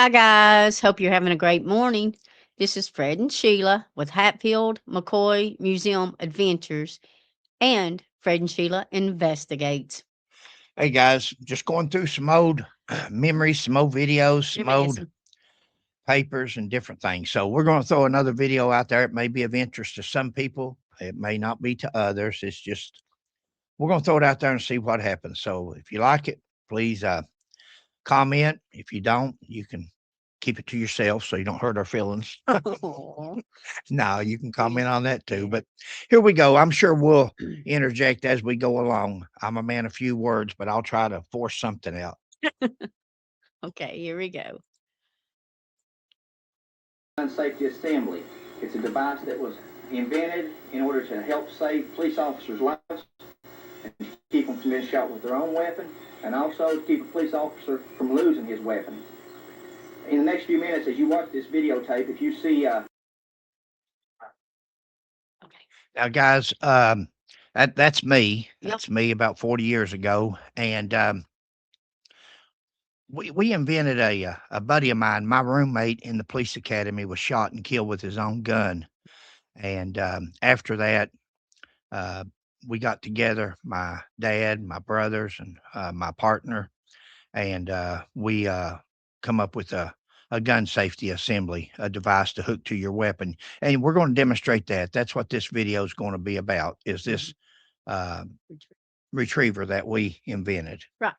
Hi, guys. Hope you're having a great morning. This is Fred and Sheila with Hatfield, McCoy Museum Adventures and Fred and Sheila Investigates. Hey guys, just going through some old memories, some old videos, some old Reminiscing. papers, and different things. So we're going to throw another video out there. It may be of interest to some people. It may not be to others. It's just we're going to throw it out there and see what happens. So if you like it, please comment. If you don't, you can keep it to yourself so you don't hurt our feelings. Aw. No, you can comment on that too. But here we go. I'm sure we'll interject as we go along. I'm a man of few words, but I'll try to force something out. Okay, here we go. Gun safety assembly. It's a device that was invented in order to help save police officers' lives and keep them from being shot with their own weapon, and also to keep a police officer from losing his weapon. In the next few minutes, as you watch this videotape, if you see Okay. Now, guys, that's me. Yep. That's me about 40 years ago, and we invented a buddy of mine. My roommate in the police academy was shot and killed with his own gun, and after that, uh, we got together, my dad, my brothers, and my partner, and we come up with a gun safety assembly, a device to hook to your weapon, and we're going to demonstrate that. That's what this video is going to be about. Is this uh, retriever that we invented? Right.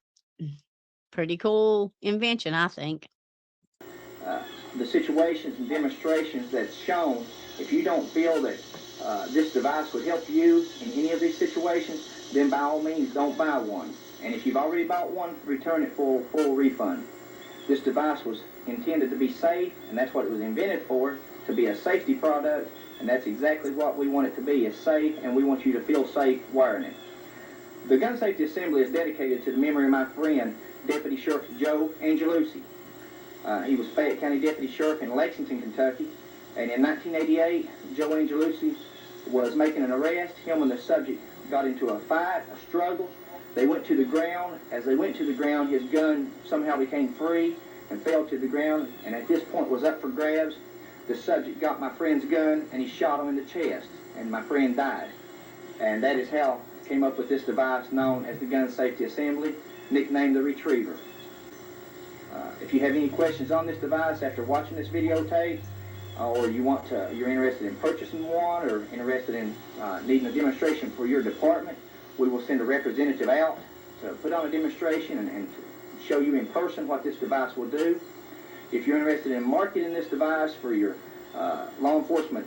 Pretty cool invention, I think. uh, the situations and demonstrations that's shown, if you don't feel that this device would help you in any of these situations, then by all means don't buy one. And if you've already bought one, return it for full refund. This device was intended to be safe, and that's what it was invented for, to be a safety product, and that's exactly what we want it to be, is safe, and we want you to feel safe wearing it. The gun safety assembly is dedicated to the memory of my friend, Deputy Sheriff Joe Angelucci. He was Fayette County Deputy Sheriff in Lexington, Kentucky, and in 1988, Joe Angelucci was making an arrest. Him and the subject got into a fight, a struggle. They went to the ground. As they went to the ground, his gun somehow became free and fell to the ground, and at this point was up for grabs. The subject got my friend's gun, and he shot him in the chest, and my friend died. And that is how I came up with this device known as the gun safety assembly, nicknamed the Retriever. If you have any questions on this device after watching this videotape, or you're interested in purchasing one, or interested in needing a demonstration for your department, we will send a representative out to put on a demonstration and to show you in person what this device will do. If you're interested in marketing this device for your law enforcement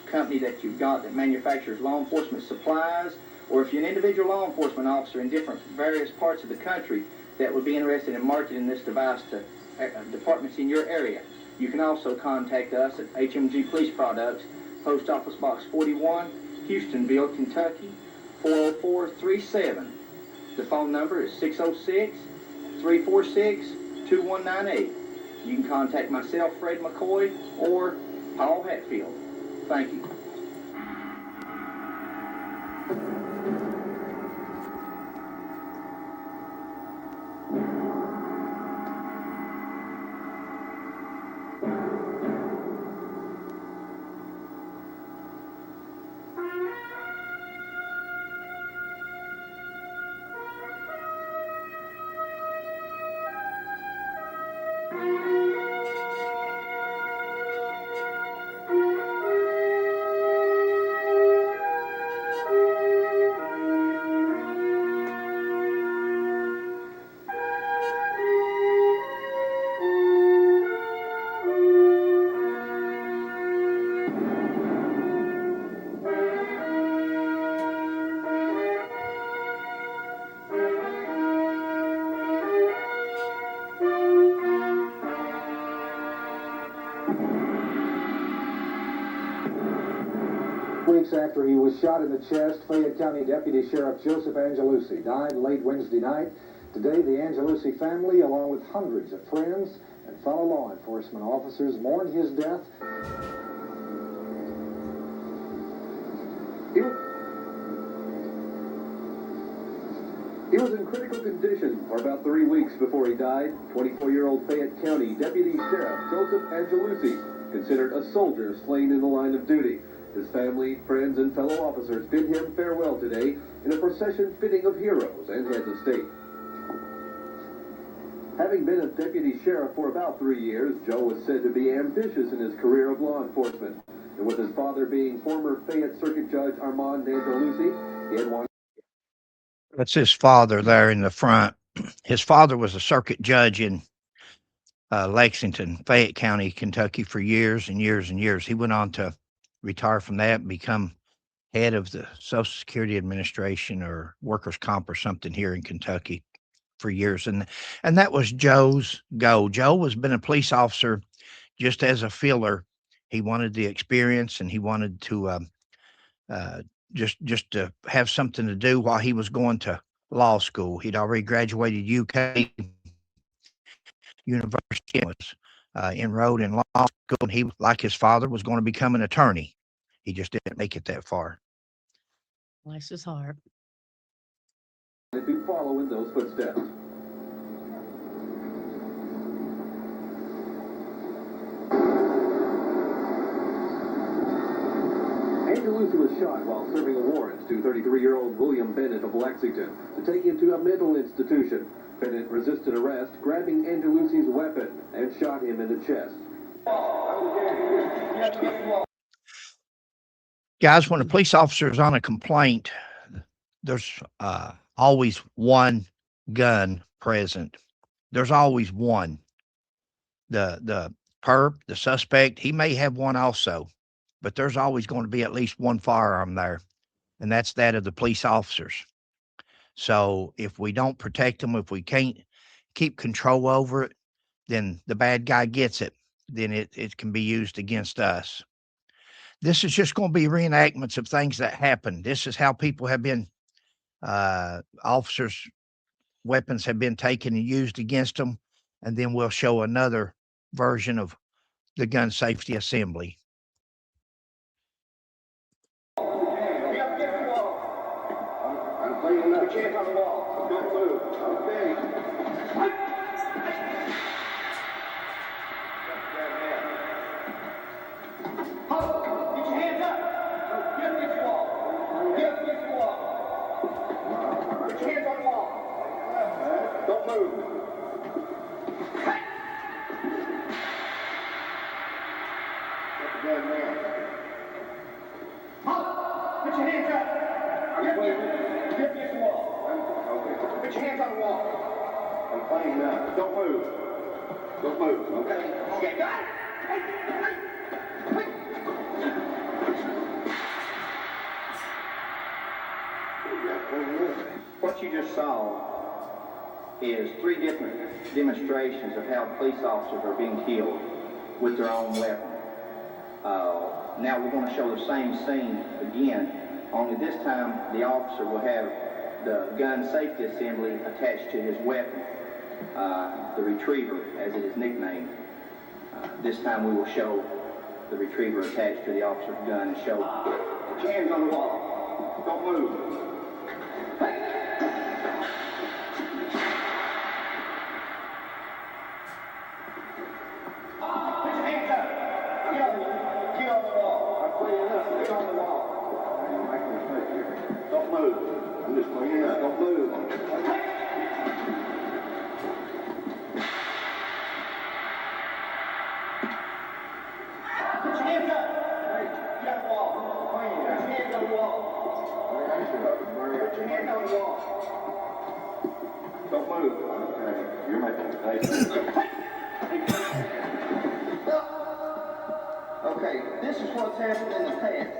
company that you've got that manufactures law enforcement supplies, or if you're an individual law enforcement officer in different various parts of the country that would be interested in marketing this device to departments in your area, you can also contact us at HMG Police Products, Post Office Box 41, Houstonville, Kentucky, 40437. The phone number is 606-346-2198. You can contact myself, Fred McCoy, or Paul Hatfield. Thank you. Weeks after he was shot in the chest, Fayette County Deputy Sheriff Joseph Angelucci died late Wednesday night. Today, the Angelucci family, along with hundreds of friends and fellow law enforcement officers, mourned his death. He was in critical condition for about 3 weeks before he died. 24-year-old Fayette County Deputy Sheriff Joseph Angelucci, considered a soldier slain in the line of duty. His family, friends, and fellow officers bid him farewell today in a procession fitting of heroes and heads of state. Having been a deputy sheriff for about 3 years, Joe was said to be ambitious in his career of law enforcement. And with his father being former Fayette Circuit Judge Armand Angelucci, he had wanted... That's his father there in the front. His father was a circuit judge in Lexington, Fayette County, Kentucky for years and years and years. He went on to retire from that and become head of the Social Security Administration or Workers' Comp or something here in Kentucky for years. And that was Joe's goal. Joe was been a police officer just as a filler. He wanted the experience and he wanted to just to have something to do while he was going to law school. He'd already graduated UK University and was enrolled in law school. And he, like his father, was going to become an attorney. He just didn't make it that far. Bless his heart. to follow in those footsteps. Angelucci was shot while serving a warrant to 33-year-old William Bennett of Lexington to take him to a mental institution. Bennett resisted arrest, grabbing Angelucci's weapon and shot him in the chest. Guys, when a police officer is on a complaint, there's always one gun present. There's always one. The perp, the suspect, he may have one also, but there's always going to be at least one firearm there, and that's that of the police officers. So if we don't protect them, if we can't keep control over it, then the bad guy gets it. Then it can be used against us. This is just going to be reenactments of things that happened. This is how people have been, officers' weapons have been taken and used against them. And then we'll show another version of the gun safety assembly. What you just saw is 3 different demonstrations of how police officers are being killed with their own weapon. Now we're going to show the same scene again, only this time the officer will have the gun safety assembly attached to his weapon, the retriever as it is nicknamed. This time we will show the retriever attached to the officer's gun and show put your hands on the wall. Don't move. Okay, this is what's happened in the past.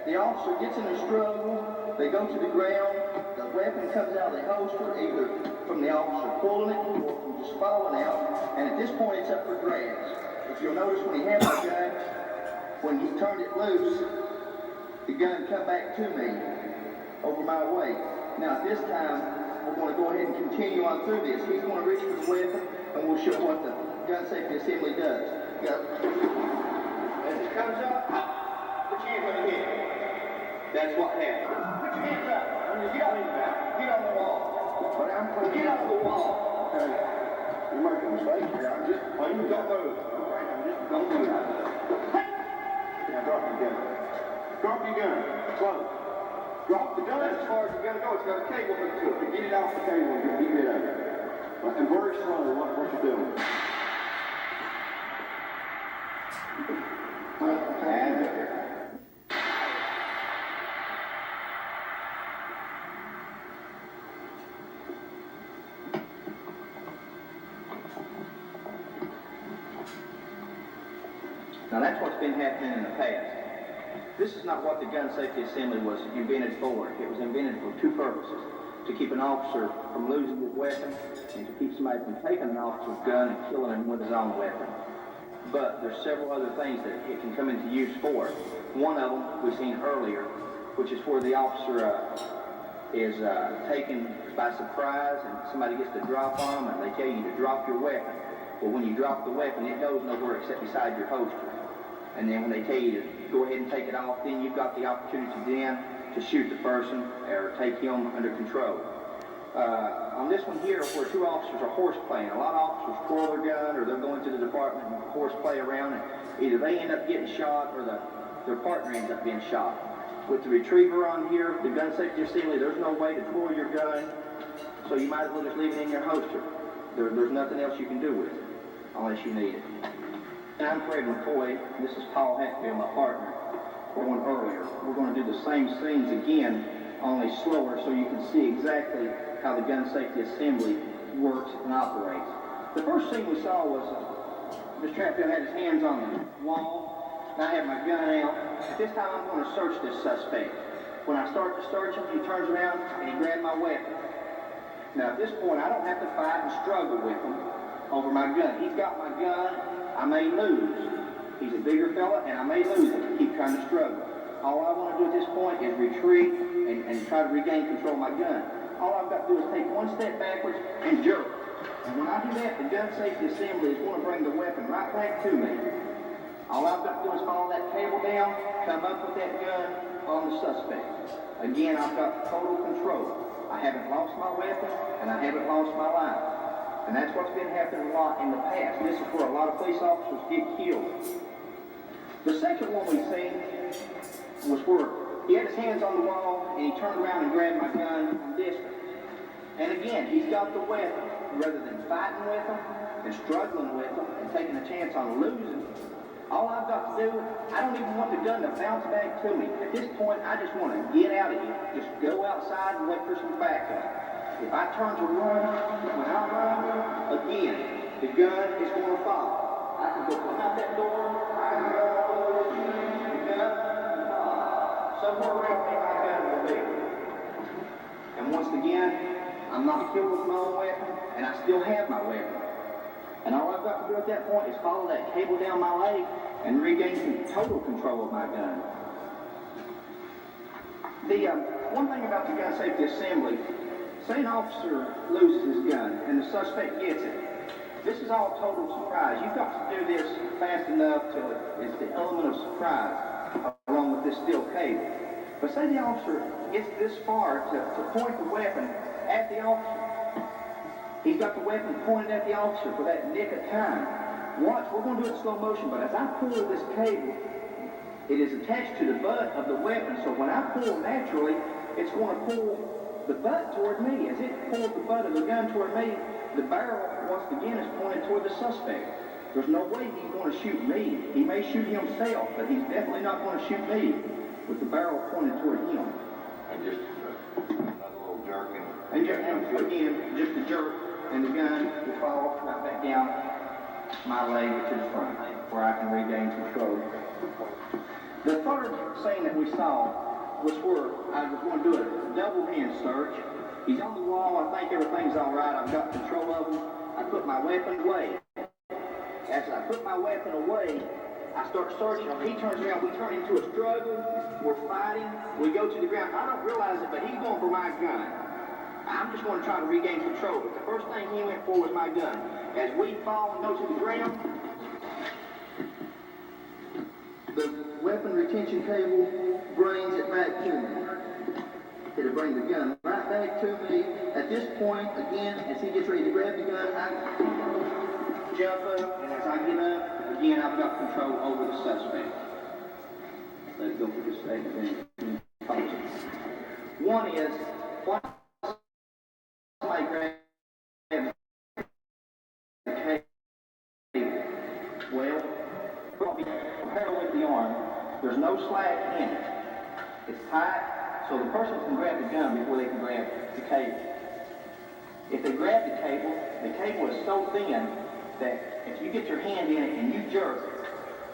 The officer gets in a struggle, they go to the ground, the weapon comes out of the holster, either from the officer pulling it or from just falling out, and at this point it's up for grabs. If you'll notice when he had my gun, when he turned it loose, the gun come back to me over my way. Now at this time, we're going to go ahead and continue on through this. He's going to reach for the weapon, and we'll show what the gun safety assembly does. As it comes up, put your hands on your head. That's what happened. Put your hands up. Get on the wall. But I'm putting get off the wall. Okay. You're making a mistake here. I'm just playing. Don't move. Okay, I'm just don't move. Now drop your gun. Drop your gun. Slow. Drop the gun as far as you're gonna go. It's got a cable hooked to it. Get it off the cable and get rid of it. And very slowly, what you're doing. Now that's what's been happening in the past. This is not what the gun safety assembly was invented for. It was invented for two purposes: to keep an officer from losing his weapon, and to keep somebody from taking an officer's gun and killing him with his own weapon. But there's several other things that it can come into use for. One of them we've seen earlier, which is where the officer is taken by surprise and somebody gets to drop on them and they tell you to drop your weapon. Well, when you drop the weapon, it goes nowhere except beside your holster. And then when they tell you to go ahead and take it off, then you've got the opportunity then to shoot the person or take him under control. On this one here, where two officers are horseplaying, a lot of officers twirl their gun or they're going to the department and horseplay around, and either they end up getting shot or their partner ends up being shot. With the retriever on here, the gun safety assembly, there's no way to twirl your gun, so you might as well just leave it in your holster. There's nothing else you can do with it, unless you need it. I'm Fred McCoy. This is Paul Hatfield, my partner. Going earlier. We're going to do the same scenes again, only slower, so you can see exactly how the gun safety assembly works and operates. The first scene we saw was Mr. Hatfield had his hands on the wall, and I have my gun out. At this time, I'm going to search this suspect. When I start to search him, he turns around and he grabs my weapon. Now, at this point, I don't have to fight and struggle with him over my gun. He's got my gun. I may lose. He's a bigger fella, and I may lose him. Keep trying to struggle. All I want to do at this point is retreat and try to regain control of my gun. All I've got to do is take one step backwards and jerk. And when I do that, the gun safety assembly is going to bring the weapon right back to me. All I've got to do is follow that cable down, come up with that gun on the suspect. Again, I've got total control. I haven't lost my weapon, and I haven't lost my life. And that's what's been happening a lot in the past. This is where a lot of police officers get killed. The second one we've seen was where he had his hands on the wall, and he turned around and grabbed my gun from distance. And again, he's got the weapon. Rather than fighting with him and struggling with him and taking a chance on losing, all I've got to do, I don't even want the gun to bounce back to me. At this point, I just want to get out of here. Just go outside and wait for some backup. If I turn to run, when I run, again, the gun is going to fall. I can go behind that door, I can go over the gun, somewhere around me my gun will be. And once again, I'm not killed with my own weapon, and I still have my weapon. And all I've got to do at that point is follow that cable down my leg and regain total control of my gun. The one thing about the gun safety assembly, say an officer loses his gun and the suspect gets it. This is all total surprise. You've got to do this fast enough till it's the element of surprise along with this steel cable. But say the officer gets this far to point the weapon at the officer. He's got the weapon pointed at the officer for that nick of time. Watch, we're going to do it in slow motion, but as I pull this cable, it is attached to the butt of the weapon, so when I pull naturally, it's going to pull the butt toward me. As it pulls the butt of the gun toward me, the barrel, once again, is pointed toward the suspect. There's no way he's going to shoot me. He may shoot himself, but he's definitely not going to shoot me with the barrel pointed toward him. And just another little jerk. And again, just a jerk, and the gun will fall right back down my leg to the front, where I can regain control. The third scene that we saw was where I was going to do a double hand search. He's on the wall. I think everything's all right. I've got control of him. I put my weapon away. As I put my weapon away, I start searching him. He turns around. We turn into a struggle. We're fighting. We go to the ground. I don't realize it, but he's going for my gun. I'm just going to try to regain control. But the first thing he went for was my gun. As we fall and go to the ground, the weapon retention cable brings it back to me. it'll bring the gun right back to me. At this point, again, as he gets ready to grab the gun, I jump up, and as I get up, again, I've got control over the suspect. Let it go for just a second, then pause it. One is, why somebody grab the cable? Well, parallel with the arm, there's no slack in it. It's tight, so the person can grab the gun before they can grab the cable. If they grab the cable is so thin that if you get your hand in it and you jerk,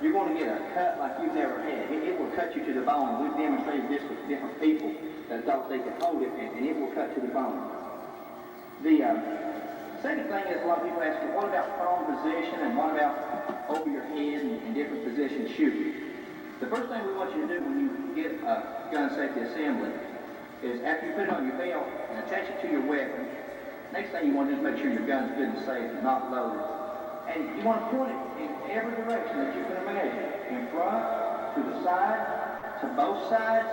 you're going to get a cut like you've never had. It will cut you to the bone. We've demonstrated this with different people that thought they could hold it, and it will cut to the bone. The second thing is a lot of people ask, well, what about prone position and what about over your head and different positions shooting? The first thing we want you to do when you get a gun safety assembly is after you put it on your belt and attach it to your weapon, next thing you want to do is make sure your gun's good and safe and not loaded. And you want to point it in every direction that you can imagine. In front, to the side, to both sides,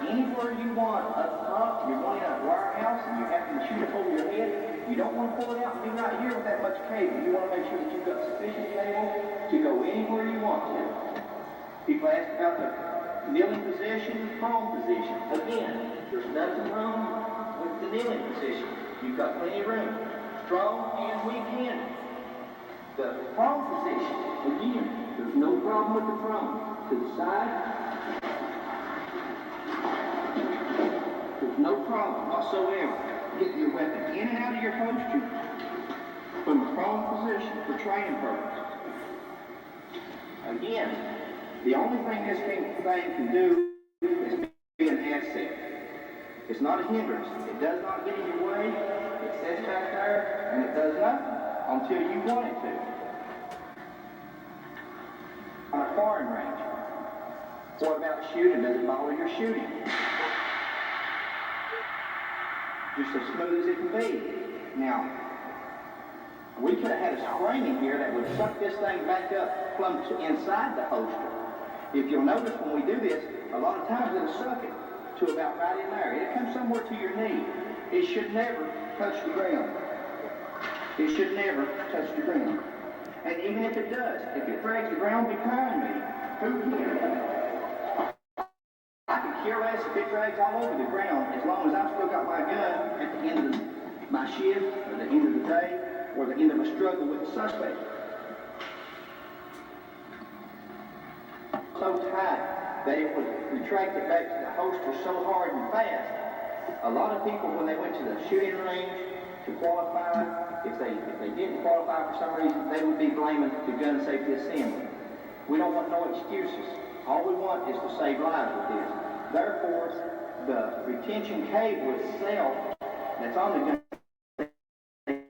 anywhere you want. Up top, you're going in a warehouse and you happen to shoot it over your head. You don't want to pull it out and be right here with that much cable. You want to make sure that you've got sufficient cable to go anywhere you want to. People ask about the kneeling position, prone position. Again, there's nothing wrong with the kneeling position. You've got plenty of room. Strong and weak-handed. The prone position, again, there's no problem with the prone. To the side, there's no problem whatsoever. Get your weapon in and out of your holster from the prone position for training purposes. Again, the only thing this thing can do is be an asset. It's not a hindrance. It does not get in your way. It sits back there and it does nothing until you want it to. On a firing range, what about shooting? Does it bother your shooting? Just as smooth as it can be. Now, we could have had a spring in here that would suck this thing back up plumb inside the holster. If you'll notice when we do this, a lot of times it'll suck it to about right in there. It'll come somewhere to your knee. It should never touch the ground. It should never touch the ground. And even if it does, if it drags the ground behind me, who cares? I could care less if it drags all over the ground as long as I've still got my gun at the end of my shift, or the end of the day, or the end of a struggle with the suspect. So tight that it would retract it back to the holster so hard and fast. A lot of people, when they went to the shooting range to qualify, if they didn't qualify for some reason, they would be blaming the gun safety assembly. We don't want no excuses. All we want is to save lives with this. Therefore, the retention cable itself that's on the gun safety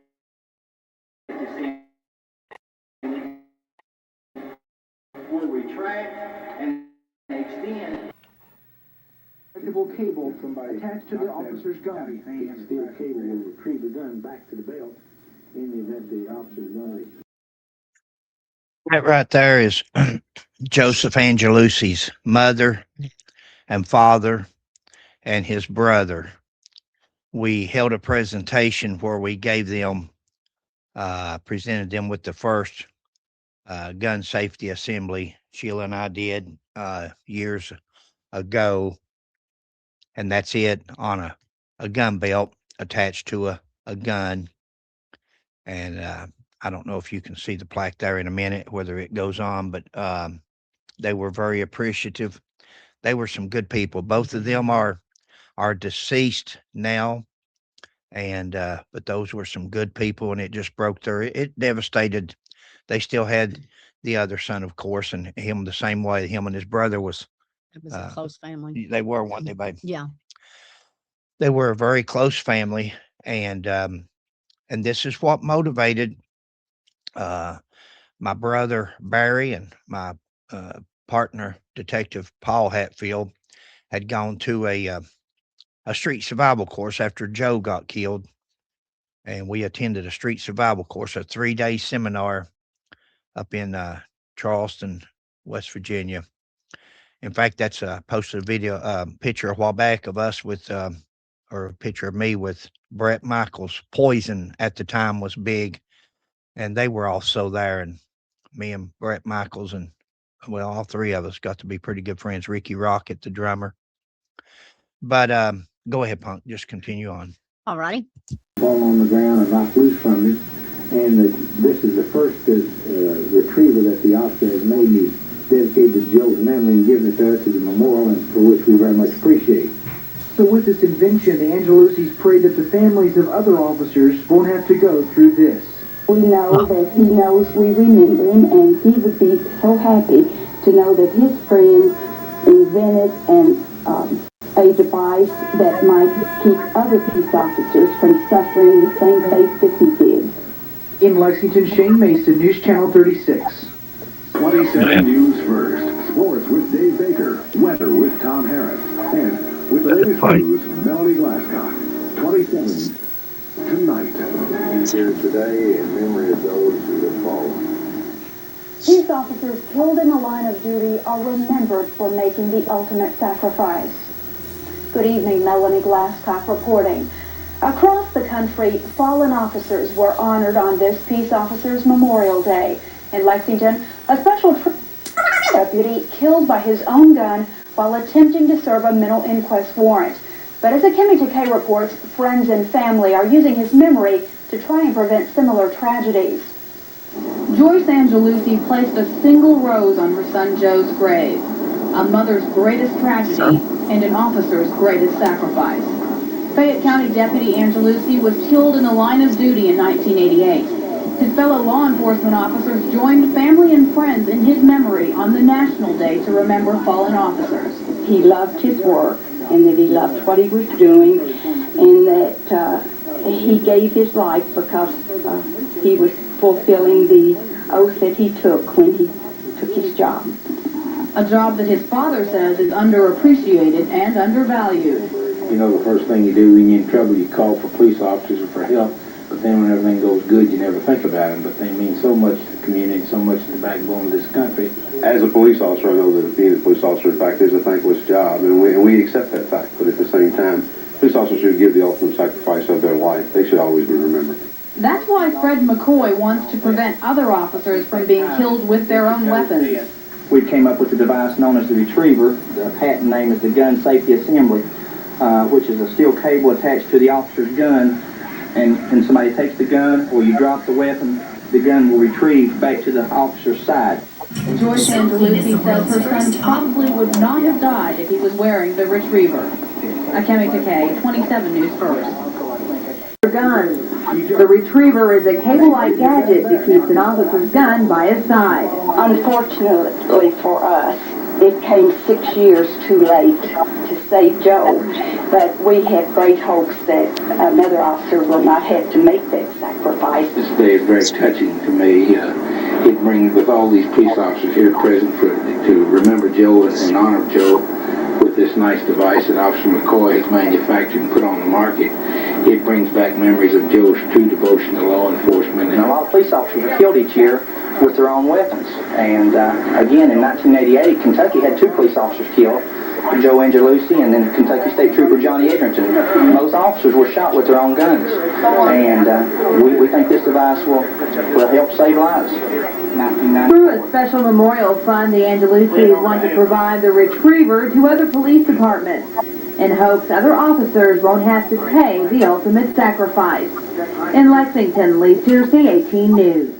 assembly will retract and extend. Cable attached to the officer's gun. The steel cable will retrieve the gun back to the belt in the event the officer's gun is. That right there is Joseph Angelucci's mother and father and his brother. We held a presentation where we gave them, presented them with the first gun safety assembly. Sheila and I did years ago. And that's it on a gun belt attached to a gun. And I don't know if you can see the plaque there in a minute, whether it goes on, but they were very appreciative. They were some good people. Both of them are deceased now, and but those were some good people, and it just broke it devastated. They still had the other son, of course, and him the same way. Him and his brother was. It was a close family. They were, weren't they, babe? Yeah. They were a very close family, and this is what motivated my brother Barry and my partner Detective Paul Hatfield had gone to a street survival course after Joe got killed, and we attended a street survival course, a 3-day seminar up in Charleston, West Virginia. In fact, that's posted a video picture a while back of us with or a picture of me with Brett Michaels. Poison at the time was big, and they were also there. And me and Brett Michaels, and well, all three of us got to be pretty good friends. Ricky Rocket, the drummer. But go ahead, Punk. Just continue on. All righty. Fall on the ground and knock loose from him. And this is the first retriever that the officer has made. He's dedicated to Joe's memory and given it to us as a memorial, and for which we very much appreciate. So with this invention, the Angelusis pray that the families of other officers won't have to go through this. We know that he knows we remember him, and he would be so happy to know that his friends invented a device that might keep other peace officers from suffering the same fate that he did. In Lexington, Shane Mason, News Channel 36. 27 News First. Sports with Dave Baker. Weather with Tom Harris. And with the latest news, Melanie Glasscock. 27 tonight. Here today in memory of those who have fallen. Peace officers killed in the line of duty are remembered for making the ultimate sacrifice. Good evening, Melanie Glasscock reporting. Across the country, fallen officers were honored on this Peace Officers Memorial Day. In Lexington, a special deputy killed by his own gun while attempting to serve a mental inquest warrant. But as Kimmy Takei reports, friends and family are using his memory to try and prevent similar tragedies. Joyce Angelusi placed a single rose on her son Joe's grave, a mother's greatest tragedy and an officer's greatest sacrifice. Fayette County Deputy Angelusi was killed in the line of duty in 1988. His fellow law enforcement officers joined family and friends in his memory on the National Day to remember fallen officers. He loved his work, and that he loved what he was doing, and that he gave his life because he was fulfilling the oath that he took when he took his job. A job that his father says is underappreciated and undervalued. You know, the first thing you do when you're in trouble, you call for police officers or for help. But then when everything goes good, you never think about them. But they mean so much to the community, so much to the backbone of this country. As a police officer, I know that being a police officer, in fact, is a thankless job, and we accept that fact. But at the same time, police officers should give the ultimate sacrifice of their life. They should always be remembered. That's why Fred McCoy wants to prevent other officers from being killed with their own weapons. We came up with a device known as the Retriever. The patent name is the Gun Safety Assembly, which is a steel cable attached to the officer's gun. And when somebody takes the gun or you drop the weapon, the gun will retrieve back to the officer's side. Joyce Angelusi says her son probably would not have died if he was wearing the Retriever. Akemi Takei, 27 News First. Guns. The Retriever is a cable-like gadget that keeps an officer's gun by his side. Unfortunately for us, it came 6 years too late to save Joe, but we have great hopes that another officer will not have to make that sacrifice. This day is very touching to me. It brings, with all these police officers here present to remember Joe and in honor of Joe, with this nice device that Officer McCoy has manufactured and put on the market. It brings back memories of Joe's true devotion to law enforcement. And a lot of police officers are killed each year with their own weapons. And again, in 1988, Kentucky had 2 police officers killed, Joe Angelusi and then Kentucky State Trooper Johnny Edgerton. Those officers were shot with their own guns. And we think this device will help save lives. Through a special memorial fund, the Angelusis want to provide the Retriever to other police departments in hopes other officers won't have to pay the ultimate sacrifice. In Lexington, Lee Searcy, 18 News.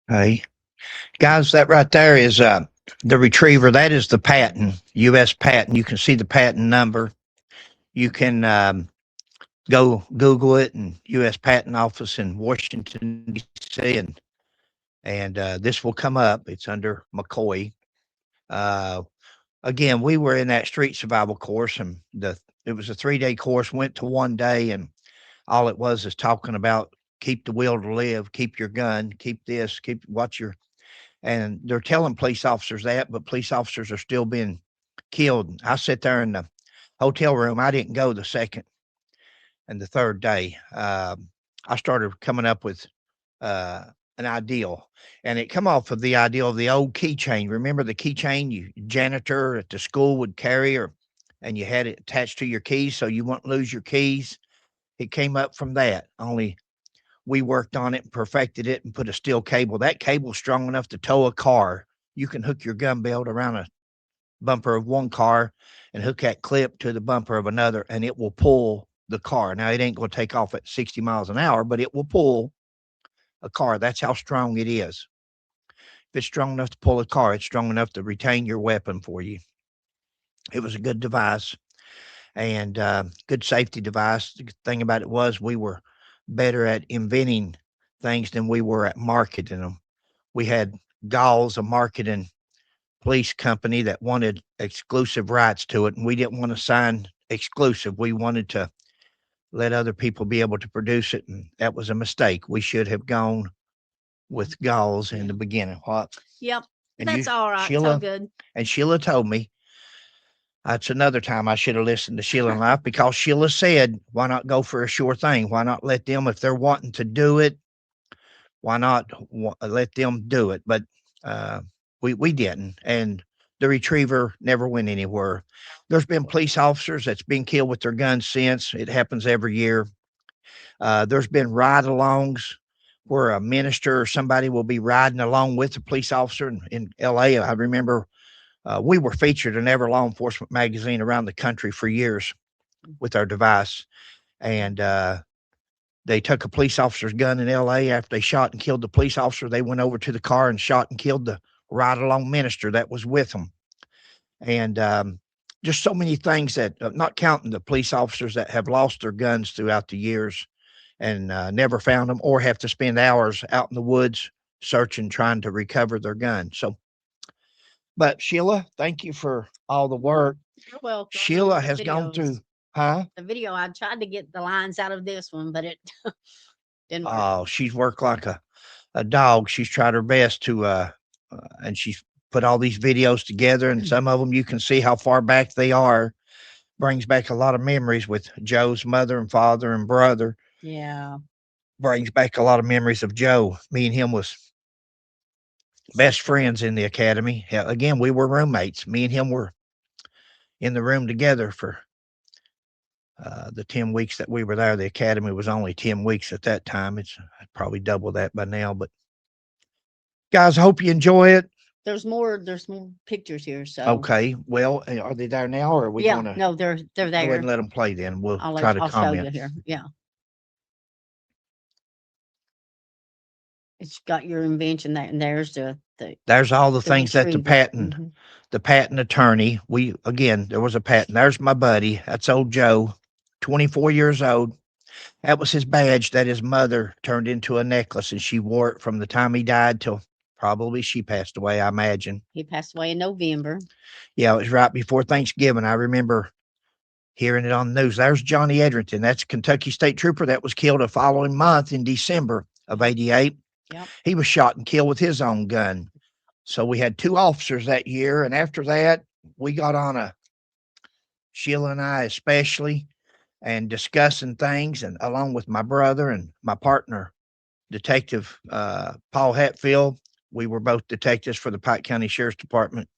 Hey, guys, that right there is the Retriever. That is the patent, U.S. patent. You can see the patent number. You can go Google it, and U.S. Patent Office in Washington, D.C., and this will come up. It's under McCoy. Again, we were in that street survival course, and it was a 3-day course, went to 1 day, and all it was is talking about keep the will to live, keep your gun, keep this, and they're telling police officers that, but police officers are still being killed. I sat there in the hotel room. I didn't go the second and the third day. I started coming up with an ideal, and it come off of the ideal of the old keychain. Remember the keychain you janitor at the school would carry, or and you had it attached to your keys so you wouldn't lose your keys. It came up from that. Only we worked on it and perfected it and put a steel cable. That cable's strong enough to tow a car. You can hook your gun belt around a bumper of one car and hook that clip to the bumper of another, and it will pull the car. Now, it ain't going to take off at 60 miles an hour, but it will pull a car. That's how strong it is. If it's strong enough to pull a car, it's strong enough to retain your weapon for you. It was a good device and good safety device. The thing about it was we were better at inventing things than we were at marketing them. We had Galls, a marketing police company that wanted exclusive rights to it, and we didn't want to sign exclusive. We wanted to let other people be able to produce it, and that was a mistake. We should have gone with Galls in the beginning. What? Yep. And That's all right. It's Sheila, all good. and Sheila told me that's another time I should have listened to Sheila in life, because Sheila said, why not go for a sure thing? Why not let them, if they're wanting to do it, why not let them do it? But we didn't. And the retriever never went anywhere. There's been police officers that's been killed with their guns since. It happens every year. There's been ride-alongs where a minister or somebody will be riding along with a police officer in L.A. I remember we were featured in every law enforcement magazine around the country for years with our device. And they took a police officer's gun in L.A. after they shot and killed the police officer. They went over to the car and shot and killed the ride-along minister that was with them. And just so many things that, not counting the police officers that have lost their guns throughout the years and never found them, or have to spend hours out in the woods searching, trying to recover their gun. So, but Sheila, thank you for all the work. You're welcome. Sheila The has gone videos. through, huh? The video, I tried to get the lines out of this one, but it didn't work. Oh, she's worked like a dog. She's tried her best to, and she's put all these videos together, and some of them you can see how far back they are. Brings back a lot of memories with Joe's mother and father and brother. Yeah. Brings back a lot of memories of Joe. Me and him was best friends in the academy. Hell, again, we were roommates. Me and him were in the room together for the 10 weeks that we were there. The academy was only 10 weeks at that time. It's probably double that by now. But guys, I hope you enjoy it. There's more pictures here. So Okay. Well, are they there now, or are we yeah, going to no, they're go ahead there. and let them play then? We'll I'll try to show comment. you here. Yeah. It's got your invention there, and there's There's all the things that the retriever. patent attorney, there was a patent. There's my buddy. That's old Joe, 24 years old. That was his badge that his mother turned into a necklace, and she wore it from the time he died till probably she passed away, I imagine. He passed away in November. Yeah, it was right before Thanksgiving. I remember hearing it on the news. There's Johnny Edrington. That's a Kentucky State Trooper that was killed the following month in December of 88. Yep. He was shot and killed with his own gun. So we had 2 officers that year, and after that, we got on Sheila and I especially, and discussing things, and along with my brother and my partner, Detective Paul Hatfield. We were both detectives for the Pike County Sheriff's Department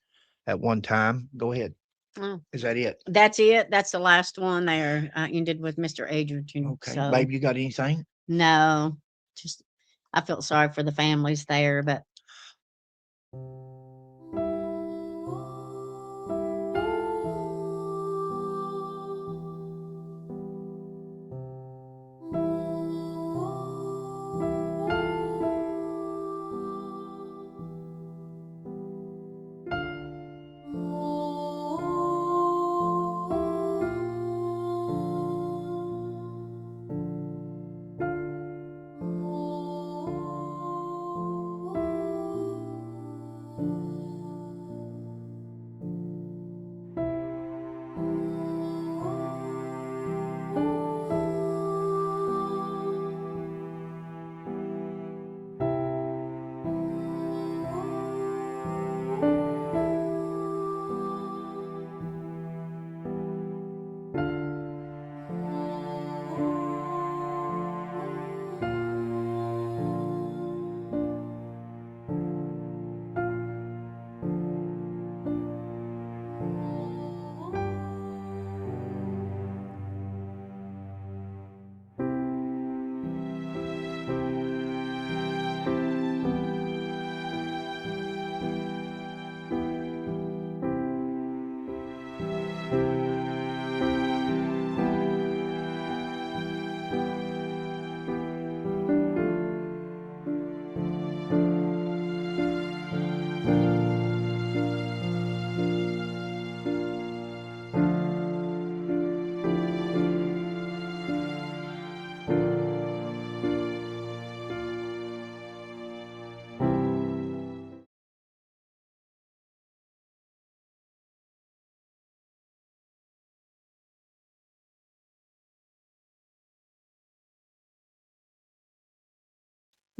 at one time. Go ahead. Oh, Is that it? that's it. That's the last one there. I ended with Mr. Adrian. Okay. So Babe, you got anything? no, just I felt sorry for the families there, but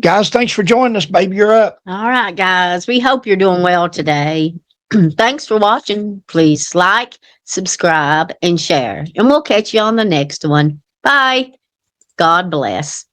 Guys, thanks for joining us, baby. You're up. All right, guys. We hope you're doing well today. Thanks for watching. Please like, subscribe, and share. And we'll catch you on the next one. Bye. God bless.